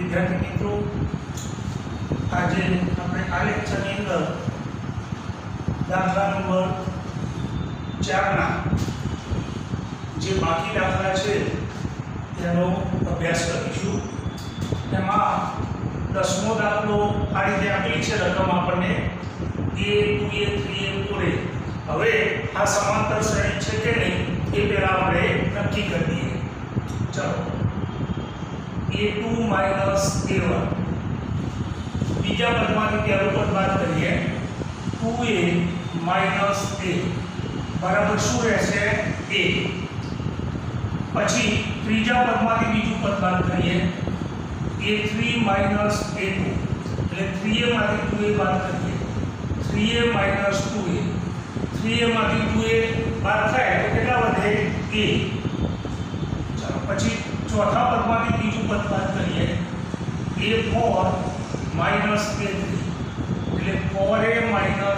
વિદ્યાર્થી મિત્રો, આજે આપણે આ લેક્ચરની અંદર દાખલા નંબર 4 ના જે બાકી દાખલા છે તેનો અભ્યાસ કરીશું. એમાં 10મો દાખલો આ રીતે આપેલી છે રકમ આપણને a 2a 3a 4a. હવે આ સમાંતર શ્રેણી છે કે નહીં એ પહેલા આપણે નક્કી કરી દઈએ. ચલો, a2 a1 બીજા પદમાંથી પહેલું પદ બાદ કરીએ 2a a બરાબર શું રહેશે? a. પછી ત્રીજા પદમાંથી બીજું પદ બાદ કરીએ a3 a2 એટલે 3a માંથી 2a બાદ કરીએ 3a 2a 3a માંથી 2a બાદ થાય તો કેટલા વધે? a. ચાલો, પછી ચોથા પદમાંથી બીજું પદ બાદ કરીએ a4 a3 એટલે 4a 3a.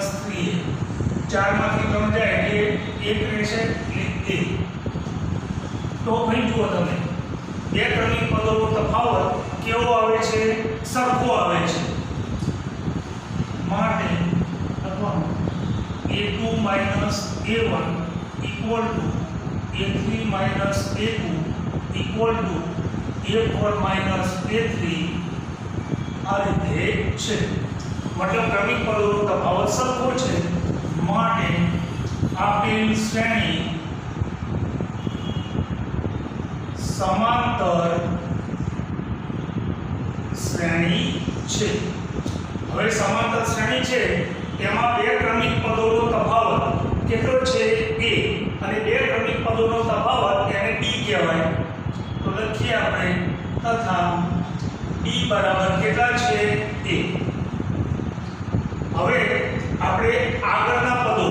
4 માંથી 3 જાય એટલે 1 રહેશે એટલે a. તો અહીં જુઓ તમે, બે ક્રમિક પદોનો તફાવત કેવો આવે છે? સરખો આવે છે. માટે લખવાનું a2 a1 equal to a3 a2 equal to a4 a3 આ રીતે છે. મતલબ ક્રમિક પદોનો તફાવત સરખો છે, માટે આપેલ શ્રેણી સમાંતર શ્રેણી છે. હવે સમાંતર શ્રેણી છે તેમાં બે ક્રમિક પદોનો તફાવત કેટલો છે? a. અને બે ક્રમિક પદોનો તફાવત એને d કહેવાય. તો લખીએ આપણે તથા d બરાબર કેટલા છે? a. હવે આપણે આગળના પદો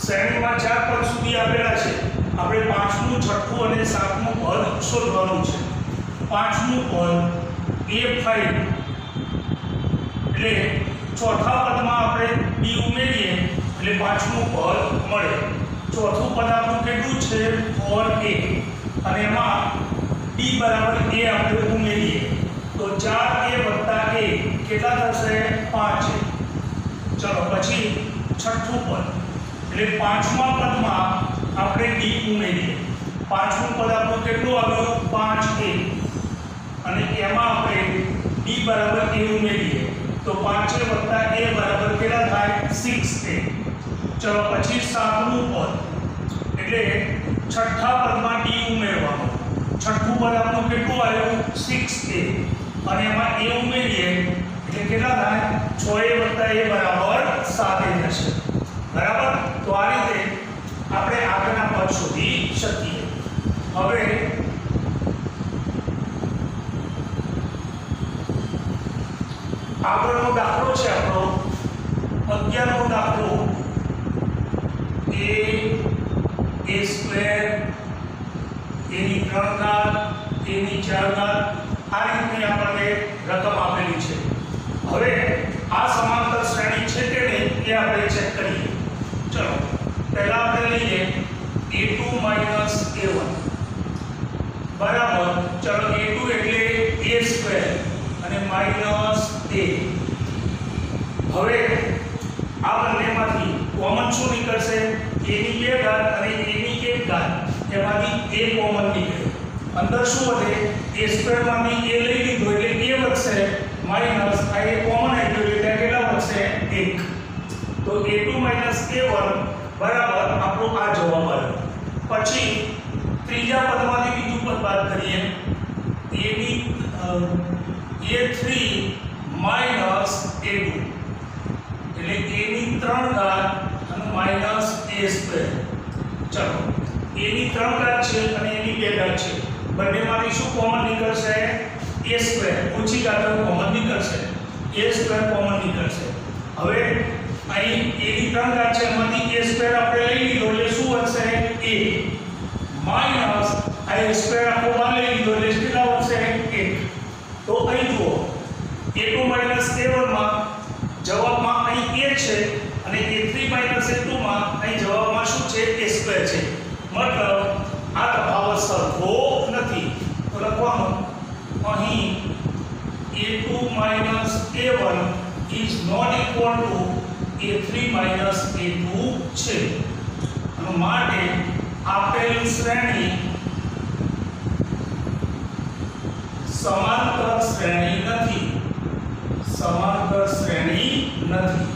શ્રેણીમાં 4 પદ સુધી આપેલા છે. આપણે 5મું 6થું અને 7મું પદ શોધવાનું છે. 5મું પદ a5 એટલે ચોથા પદમાં આપણે b ઉમેરીએ એટલે 5મું પદ મળે. ચોથું પદ આપણું કેટલું છે? 4a અને એમાં d બરાબર a આપણે ઉમેરીએ તો 4a + a કેટલા થશે? 5a. ચલો, પછી છઠ્ઠું પદ એટલે 5મા પદમાં આપણે d ઉમેરીએ. 5મું પદ આપણું કેટલું આવ્યું? 5a અને એમાં આપણે d બરાબર a ઉમેરીએ તો 5a + a બરાબર કેટલા થાય? 6a. ચલો, પછી 7મું પદ એટલે છઠ્ઠા પદમાં d ઉમેરવાનું. છઠ્ઠું પદ આપણું કેટલું આવ્યું? 6a અને એમાં a ઉમેરીએ એટલે કેટલા થાય? 6a + a બરાબર 7a થશે. બરાબર? તો આ રીતે આપણે આગળના પદ શોધી શકીએ. હવે આગળનો દાખલો છે આપણો 11મો દાખલો a² a ની 3 ઘાત a ની 4 ઘાત આ રીતની આપણને રકમ આપેલી છે. હવે આ સમાંતર શ્રેણી છે કે નહીં એ આપણે ચેક કરીએ. ચલો, પહેલા આપણે લઈએ a2 a1 બરાબર. ચલો, a2 એટલે a² અને -a. હવે આ બંનેમાંથી કોમન શું નીકળશે? a ની 2 ઘાત અને a ની 1 ઘાત એમાંથી a કોમન નીકળે. અંદર શું વધે? a² માંથી a લઈ લીધો એટલે a વધશે માઈનસ આ a કોમન આવી ગયો એટલે કેટલા વધશે? 1. તો a2 a1 બરાબર આપણો આ જવાબ આવ્યો. પછી ત્રીજા પદમાંથી બીજું પદ બાદ કરીએ a3 a2 એટલે a ની 3 ઘાત અને -a². ચલો, a ની 3 ઘાત છે અને a ની 2 ઘાત છે. બંનેમાંથી શું કોમન નીકળશે? a². ઓછી ઘાતો કોમન નીકળશે, a² કોમન નીકળશે. હવે અહીં a ની 3 ઘાત છે એમાંથી a² આપણે લઈ લીધો એટલે શું વધશે? a માઈનસ આ a² આખો બહાર લઈ લીધો એટલે કેટલા વધશે? 1. તો અહીં જુઓ a2 a1 માં જવાબમાં અહીં a છે અને a3 a2 માં અહીં જવાબમાં શું છે? a² છે. મતલબ આ તફાવત સરખો નથી. તો લખવાનું અહીં a2 minus a1 is not equal to a3 minus a2 છે અને માટે આપેલ શ્રેણી સમાંતર શ્રેણી નથી, સમાંતર શ્રેણી નથી।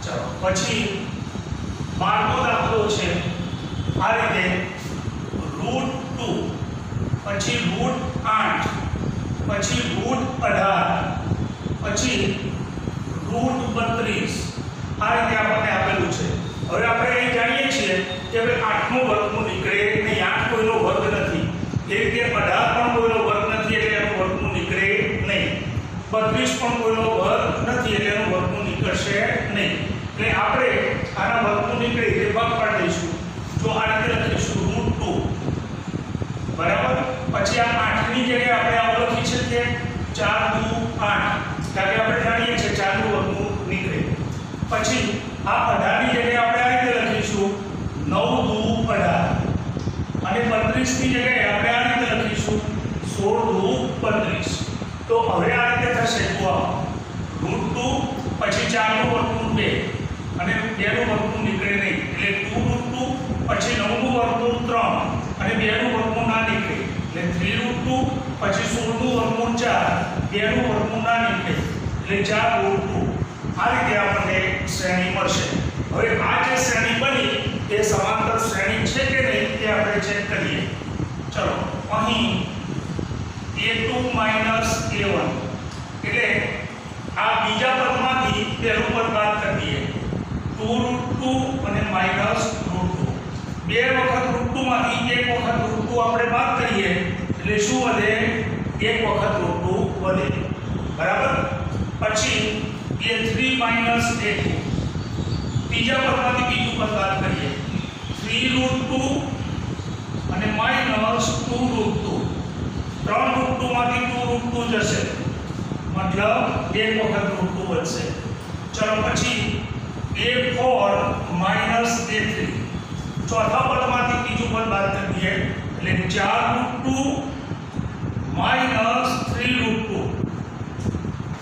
ચાલો પછી 12મો દાખલો છે આ રીતે √2 પછી √8 પછી √18 પછી √32 આ રીતે આપણને આપેલું છે। હવે આપણે એ જાણીએ છીએ કે હવે 8નો વર્ગમૂળ નીકળે નહીં, 8 કોઈનો વર્ગ નથી, એ રીતે 18 પણ કોઈનો વર્ગ નથી એટલે એનું વર્ગમૂળ નીકળે નહીં, 32 પણ કોઈનો વર્ગ નથી એટલે એનું વર્ગમૂળ નીકળશે નહીં। એટલે આપણે આના વર્ગમૂળ નીકળે એટલે ભાગ પાડી દઈશું। જો આ રીતે લખીશું √2 બરાબર, પછી આ 8 ની જગ્યાએ આપણે આ લખી શકીએ 4 × 8 કારણ કે આપણે જાણીએ છીએ 4 નું વર્ગમૂળ નીકળે। પછી આ 18 ની જગ્યાએ આપણે આ રીતે લખીશું 9 × 18 અને 32 ની જગ્યાએ આપણે આ રીતે લખીશું 16 × 32। તો હવે આ રીતે થશે તો √2 પછી 4 નું વર્ગમૂળ 2 અને 2 નું વર્ગમૂળ નીકળે નહીં એટલે 2√2 પછી 9 નું વર્ગમૂળ 3 અને 2 નું વર્ગમૂળ ના નીકળે એટલે 3√2 પછી 16 નું વર્ગમૂળ 4 2 નું વર્ગમૂળ ના નીકળે એટલે 4√2। આ રીતે આપણને શ્રેણી મળશે। હવે આ જે શ્રેણી બની એ સમાંતર શ્રેણી છે કે નહીં તે આપણે ચેક કરીએ। ચલો અહીં a2 minus a1 એટલે આ બીજા પદમાંથી પહેલું પદ બાદ કરી દઈએ 2√2 અને -√2 બે વખત √2 માંથી એક વખત √2 આપણે બાદ કરીએ એટલે શું વધે, એક વખત √2 વધે બરાબર। પછી a3 minus a2 ત્રીજા પદમાંથી બીજું પદ બાદ કરીએ 3√2 અને -2√2 3√2 માંથી 2√2 જશે મતલબ એક વખત √2 વધશે। ચલો પછી a4 minus a3 ચોથા પદમાંથી ત્રીજું પદ બાદ કરી દઈએ એટલે 4√2 -3√2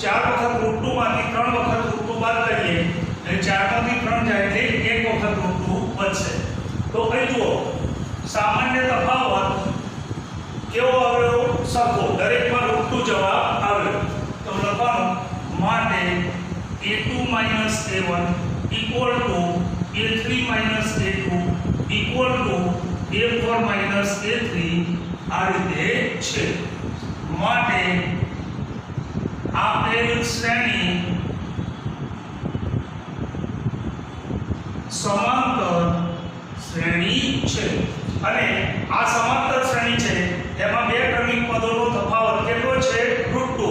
ચાર વખત √2 માંથી 3 વખત √2 બાદ કરીએ એટલે 4 માંથી 3 જાય એટલે એક વખત √2 વધશે। તો અહીં જુઓ સામાન્ય તફાવત કેવો આવ્યો, સરખો, દરેકમાં √2 જવાબ આવ્યો। તો લખવાનું માટે a2 minus a1 equal to a3 minus a2 equal to a4 minus a3 આ રીતે છે। માટે આપેલ શ્રેણી સમાંતર શ્રેણી છે અને આ સમાંતર શ્રેણી છે એમાં બે ક્રમિક પદોનો તફાવત કેટલો છે, √2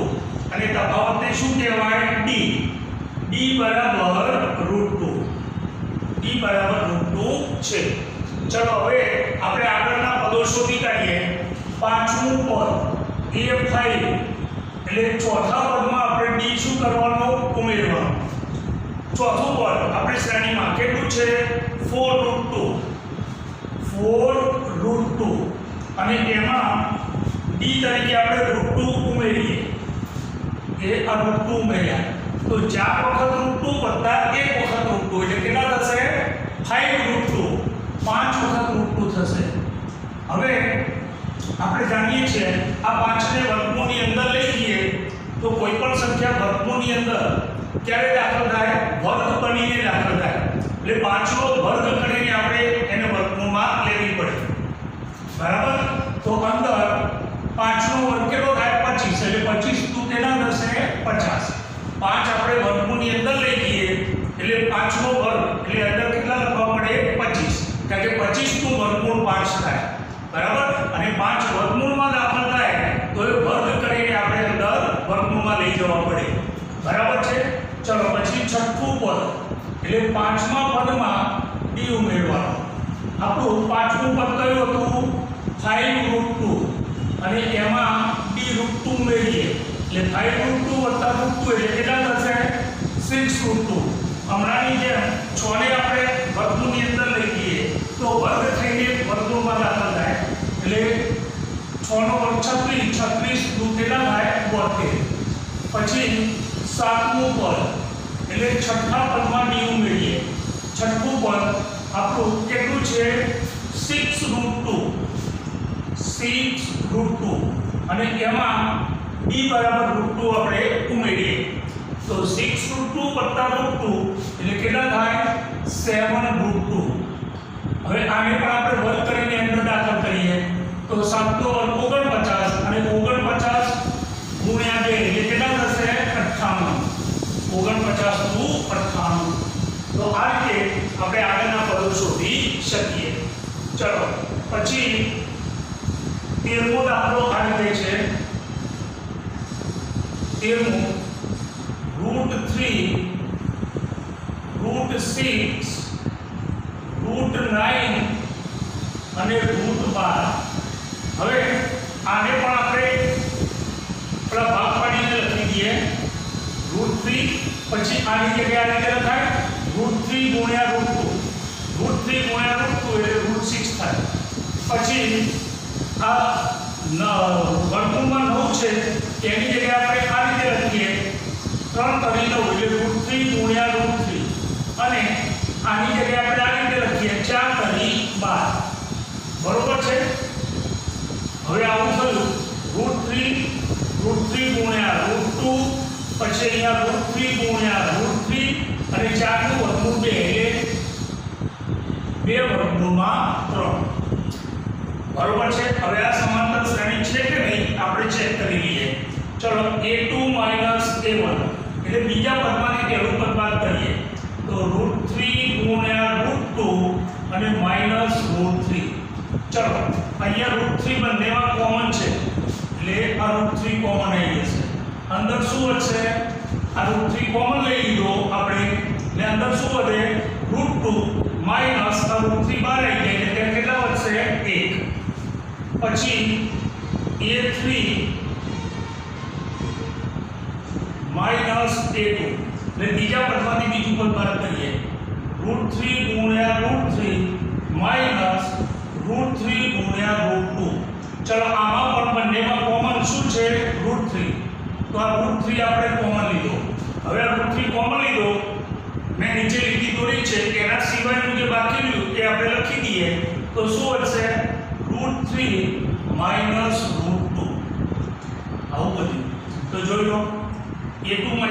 અને તફાવતને શું કહેવાય, d બરાબર √2 છે। ચલો હવે આપણે આગળના પદો શોધી કાઢીએ। પાંચમું પદ a5 એટલે ચોથા પદમાં આપણે d શું કરવાનું, ઉમેરવાનું। ચોથું પદ આપણે શ્રેણીમાં કેટલું છે, 4√2 અને એમાં d તરીકે આપણે √2 ઉમેરીએ એ આ √2 ઉમેર્યા તો 4 વખત √2 વત્તા 1 વખત √2 એટલે કેટલા થશે, 5√2 5 વખત √2 થશે। હવે આપણે જાણીએ છીએ આ 5 ને વર્ગમૂળની અંદર લઈ જઈએ તો કોઈ પણ સંખ્યા વર્ગમૂળની અંદર ક્યારે દાખલ થાય, વર્ગ બનીને દાખલ થાય એટલે 5 નો વર્ગ કરીને આપણે એને વર્ગમૂળમાં લેવી પડે બરાબર। તો અંદર 5 નો વર્ગ કેટલો થાય, 25 એટલે 25 તું કેટલા થશે, 50। 5 આપણે વર્ગમૂળની અંદર લઈ જઈએ એટલે 5 નો વર્ગ એટલે અંદર કેટલા લખવા પડે, 25 કારણ કે 25 નું વર્ગમૂળ 5 થાય બરાબર। અને 5 વર્ગમૂળમાં દાખલ થાય તો એ વર્ગ કરીને આપણે અંદર વર્ગમૂળમાં લઈ જવા પડે બરાબર છે। ચલો પછી છઠ્ઠું પદ એટલે પાંચમા પદમાં d ઉમેરવાનો। આપણું પાંચમું પદ કયું હતું, 5√2 અને એમાં d√2 ઉમેરીએ એટલે 5√2 વત્તા √2 એટલે કેટલા થશે, 6√2। હમણાંની જેમ 6 ને આપણે વર્ગમૂળની અંદર લઈ જઈએ તો વર્ગ થઈને વર્ગમૂળમાં દાખલ થાય એટલે 6 નો વર્ગ 36, 36 દુ કેટલા થાય 72. પછી 7મું પદ એટલે છઠ્ઠા પદમાં d ઉમેરીએ. છઠ્ઠું પદ આપણું કેટલું છે 6√2, 6√2 અને એમાં d બરાબર √2 આપણે ઉમેરીએ તો 6√2 + √2 એટલે કેટલા થાય 7√2. હવે આને પણ આપણે વર્ગ કરીને અંદર દાખલ કરીએ તો 7 નો વર્ગ 49 અને 49 ગુણ્યા 2 એટલે કેટલા થશે 98. 49 દુ 98. તો આ રીતે આપણે આગળના પદો શોધી શકીએ. ચલો પછી 13મો દાખલો આ રીતે છે. 13મો √3 √6 √9 અને √12. હવે આને પણ આપણે પેલા ભાગ પાડીને લખી દઈએ. √3 પછી આની જગ્યાએ આ રીતે લખાય √3 ગુણ્યા √2, √3 ગુણ્યા √2 એટલે √6 થાય. પછી આ વર્ગમૂળમાં 9 છે એની જગ્યાએ આપણે આ રીતે લખીએ 3 તરી 9 એટલે √3 ગુણ્યા √3 અને આની જગ્યાએ આપણે આ રીતે લખીએ 4 તરી 12. બરોબર છે. હવે આવું થયું √3 ગુણ્યા √2 પછી અહીંયા √3 ગુણ્યા √3 અને 4 નું વર્ગમૂળ 2 એટલે 2 વર્ગમૂળમાં 3. બરોબર છે. હવે આ સમાંતર શ્રેણી છે કે નહીં આપણે ચેક કરી લઈએ. ચલો a2 - a1 એટલે બીજા પદમાંથી પહેલું પદ બાદ કરીએ તો √3 ગુણ્યા √2 અને -√3. ચલો અહીંયા √3 બંનેમાં કોમન છે એટલે આ √3 કોમન આવી જશે. અંદર શું વધશે આ √3 કોમન લઈ લીધો આપણે એટલે અંદર શું વધે √2 માઈનસ આ √3 બહાર આવી જાય એટલે કેટલા વધશે 1. પછી a3 - a2 એટલે બીજા પદમાંથી બીજું પદ બાદ કરીએ √3 ગુણ્યા √3 માઈનસ √3 ગુણ્યા √2. ચલો આમાં પણ બંનેમાં કોમન શું છે √3 તો આ √3 આપણે કોમન લીધો. હવે આ √3 કોમન લીધો મેં નીચે લીટી દોરી છે એના સિવાયનું જે બાકી રહ્યું એ આપણે લખી દઈએ તો શું વધશે √3 માઈનસ √2. આવું બધું તો જોઈ લો a2 - a1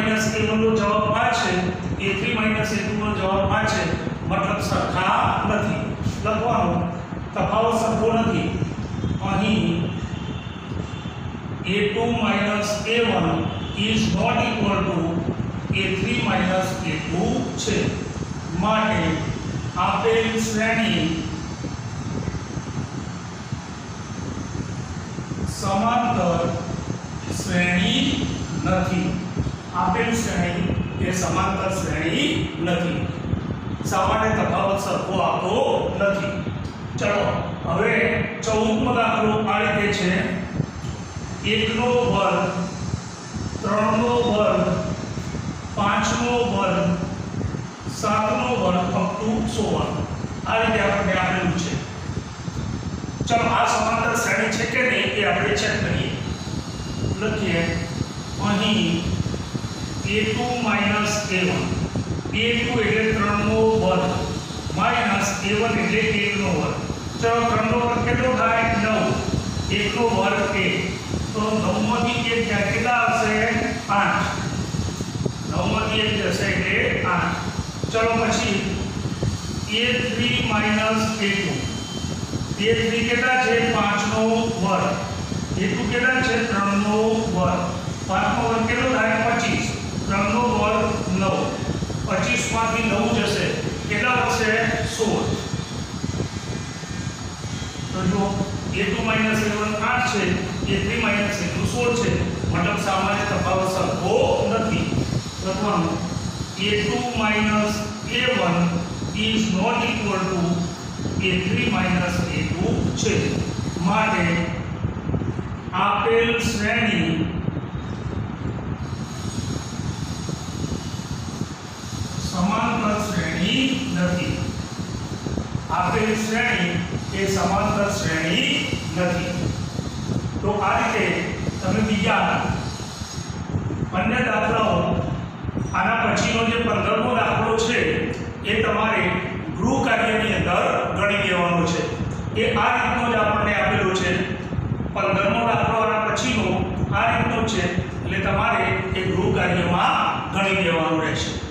નો જવાબ આ છે, a3 - a2 નો જવાબ આ છે. મતલબ સરખા નથી. લખવાનું તફાવત સરખો નથી. અહીં a2 - a1 is not equal to a3 - a2 છે. માટે આપેલ શ્રેણી સમાંતર શ્રેણી નથી. આપેલ શ્રેણી એ સમાંતર શ્રેણી નથી. શા માટે તફાવત સરખો આવતો નથી. ચલો હવે 14મો દાખલો આ રીતે છે 1 નો વર્ગ 3 નો વર્ગ 5 નો વર્ગ 7 નો વર્ગ up to 16. આ રીતે આપણે આપેલું છે. ચલો આ સમાંતર શ્રેણી છે કે નહીં એ આપણે ચેક કરીએ. લખીએ અહીં a2 - a1 a2 એટલે 3 નો વર્ગ માઈનસ a1 એટલે 1 નો વર્ગ. ચલો 3 નો વર્ગ કેટલો થાય 9, 1 નો વર્ગ 1 તો 9 માંથી 1 જાય કેટલા આવશે 8. 9 માંથી 1 જશે એટલે 8. ચલો પછી a3 - a2 a3 કેટલા છે 5 નો વર્ગ, a2 કેટલા છે 3 નો વર્ગ. 5 નો વર્ગ કેટલો થાય 25, 3 નો વર્ગ 9, 25 માંથી 9 જશે કેટલા વધશે 16. તો જો a2 - a1 8 છે, a3 - a2 16 છે. મતલબ સામાન્ય તફાવત સરખો નથી. લખવાનું a2 - a1 is not equal to a3 - a2 છે. માટે આપેલ શ્રેણી સમાંતર શ્રેણી નથી. આપેલ શ્રેણી એ સમાંતર શ્રેણી નથી. તો આ રીતે તમે બીજા અન્ય દાખલાઓ આના પછીનો જે 15મો દાખલો છે એ તમારે ગૃહ કાર્યની અંદર ગણી દેવાનો છે. એ આ રીતનો જ આપણને આપેલો છે. 15મો દાખલો આના પછીનો આ રીતનો છે, એટલે તમારે એ ગૃહ કાર્યમાં ગણી દેવાનું રહેશે.